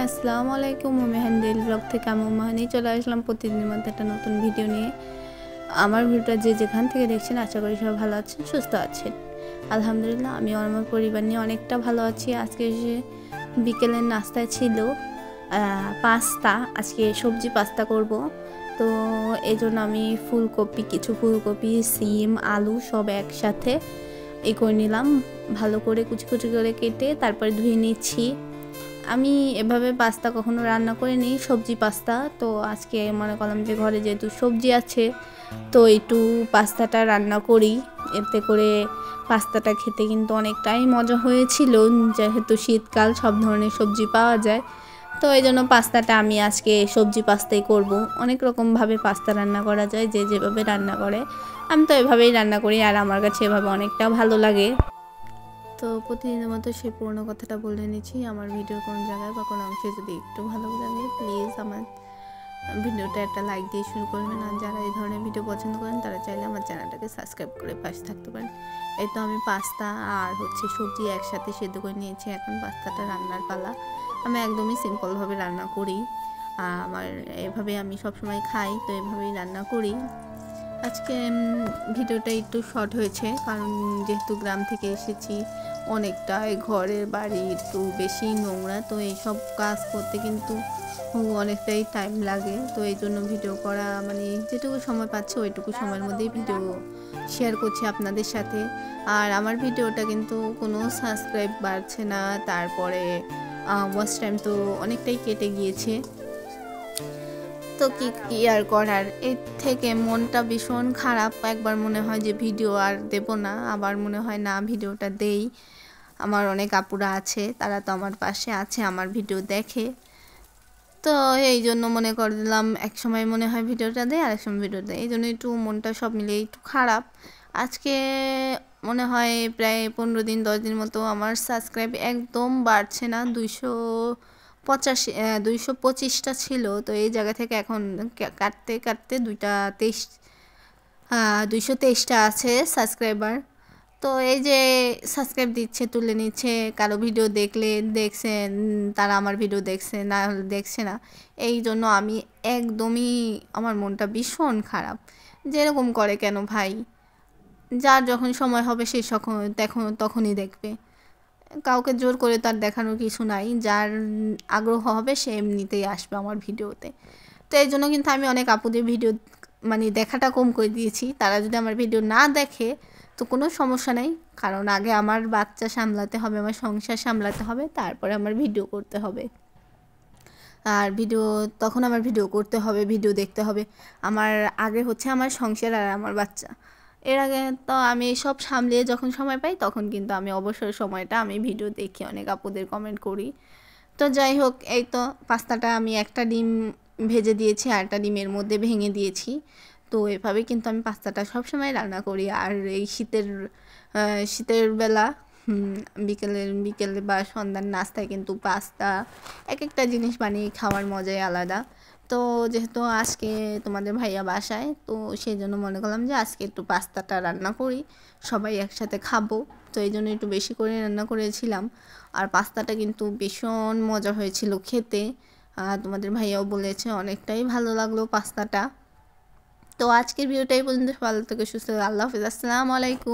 আসসালামু আলাইকুম। মেহেন daily blog থেকে আমি মেহেনি চলে আসলাম প্রতিদিনের মধ্যে একটা নতুন ভিডিও নিয়ে। আমার ভিডিওটা যে যেখান থেকে দেখছেন আশা করি সবাই ভালো আছেন, সুস্থ আছেন। আলহামদুলিল্লাহ আমি আমার পরিবার নিয়ে অনেকটা ভালো আছি। আজকে বিকেলের নাস্তায় ছিল পাস্তা। আজকে সবজি পাস্তা করব, তো এই জন্য আমি কিছু ফুলকপি, সিম, আলু সব একসাথে করে নিলাম, ভালো করে কুচি কুচি করে কেটে তারপরে ধুয়ে নিচ্ছি। আমি এভাবে পাস্তা কখনো রান্না করিনি, সবজি পাস্তা। তো আজকে মনে করলাম যে ঘরে যেহেতু সবজি আছে তো একটু পাস্তাটা রান্না করি। এতে করে পাস্তাটা খেতে কিন্তু অনেকটাই মজা হয়েছিল, যেহেতু শীতকাল সব ধরনের সবজি পাওয়া যায়। তো এই জন্য পাস্তাটা আমি আজকে সবজি পাস্তাই করব। অনেক রকমভাবে পাস্তা রান্না করা যায়, যে যেভাবে রান্না করে। আমি তো এভাবেই রান্না করি আর আমার কাছে এভাবে অনেকটা ভালো লাগে। তো প্রতিদিনের মতো সেই পুরোনো কথাটা বলে নিচ্ছি। আমার ভিডিওর কোনো জায়গায় বা কোনো অংশে যদি একটু ভালো লাগে প্লিজ আমার ভিডিওটা একটা লাইক দিয়ে শুরু করবেন। আর যারা এই ধরনের ভিডিও পছন্দ করেন তারা চাইলে আমার চ্যানেলটাকে সাবস্ক্রাইব করে পাশে থাকতে পারেন। এই তো আমি পাস্তা আর সবজি একসাথে সেদ্ধ করে নিয়েছি। এখন পাস্তাটা রান্নার পালা। আমি একদমই সিম্পলভাবে রান্না করি, আমার এভাবে আমি সবসময় খাই, তো এভাবেই রান্না করি। আজকে ভিডিওটা একটু শর্ট হয়েছে, কারণ যেহেতু গ্রাম থেকে এসেছি, অনেকটাই ঘরের বাড়ি একটু বেশি নোংরা, তো এইসব কাজ করতে কিন্তু অনেকটাই টাইম লাগে। তো এই জন্য ভিডিও করা যেটুকু সময় পাচ্ছি ওইটুকু সময়ের মধ্যেই ভিডিও শেয়ার করছি আপনাদের সাথে। আর আমার ভিডিওটা কিন্তু কোনো সাবস্ক্রাইব বাড়ছে না, তারপরে ওয়াচ টাইম তো অনেকটাই কেটে গিয়েছে। তো কি আর করার, এর থেকে মনটা ভীষণ খারাপ। একবার মনে হয় যে ভিডিও আর দেব না, আবার মনে হয় না ভিডিওটা দেই। আমার অনেক আপুরা আছে, তারা তো আমার পাশে আছে, আমার ভিডিও দেখে। তো এই জন্য মনে করলাম এক সময় মনে হয় ভিডিওটা দেয় আর এক সময় ভিডিও দেয়, এই জন্য একটু মনটা সব মিলিয়ে একটু খারাপ। আজকে মনে হয় প্রায় 15 দিন 10 দিন মতো আমার সাবস্ক্রাইব একদম বাড়ছে না। 225টা ছিল, তো এই জায়গা থেকে এখন কাটতে কাটতে 223টা আছে সাবস্ক্রাইবার। তো এই যে সাবস্ক্রাইব দিচ্ছে, তুলে নিচ্ছে, কারো ভিডিও দেখছেন, তারা আমার ভিডিও দেখছে, না হলে দেখছে না। এই জন্য আমি একদমই, আমার মনটা ভীষণ খারাপ। যেরকম করে কেন ভাই, যার যখন সময় হবে সে তখনই দেখবে, কাউকে জোর করে তার দেখানোর কিছু নাই। যার আগ্রহ হবে সে এমনিতেই আসবে আমার ভিডিওতে। তো এই জন্য কিন্তু আমি অনেক আপুদের ভিডিও দেখাটা কম করে দিয়েছি। তারা যদি আমার ভিডিও না দেখে তো কোনো সমস্যা নেই, কারণ আগে আমার বাচ্চা সামলাতে হবে, আমার সংসার সামলাতে হবে, তারপরে আমার ভিডিও করতে হবে। আর তখন আমার ভিডিও করতে হবে, ভিডিও দেখতে হবে। আমার আগে আমার সংসার আর আমার বাচ্চা। এর আগে তো আমি সব সামলিয়ে যখন সময় পাই তখন কিন্তু আমি অবসর সময়টা আমি ভিডিও দেখি, অনেক আপুদের কমেন্ট করি। তো যাই হোক, এই তো পাস্তাটা আমি একটা ডিম ভেজে দিয়েছি আর একটা ডিমের মধ্যে ভেঙে দিয়েছি। তো এভাবে কিন্তু আমি পাস্তাটা সবসময় রান্না করি। আর এই শীতের বেলা বিকেলে বা সন্ধ্যার নাস্তায় কিন্তু পাস্তা এক একটা জিনিস বানিয়ে খাওয়ার মজাই আলাদা। তো যেহেতু আজকে তোমাদের ভাইয়া বাসায়, তো সেই জন্য মনে করলাম যে আজকে একটু পাস্তাটা রান্না করি, সবাই একসাথে খাবো। তো এই জন্য একটু বেশি করে রান্না করেছিলাম। আর পাস্তাটা কিন্তু ভীষণ মজা হয়েছিল খেতে। তোমাদের ভাইয়াও বলেছে অনেকটাই ভালো লাগলো পাস্তাটা। তো আজকের ভিডিওটাই পর্যন্ত, ভালো থেকে সুস্থ, আল্লাহ হাফিজ, আসসালামু আলাইকুম।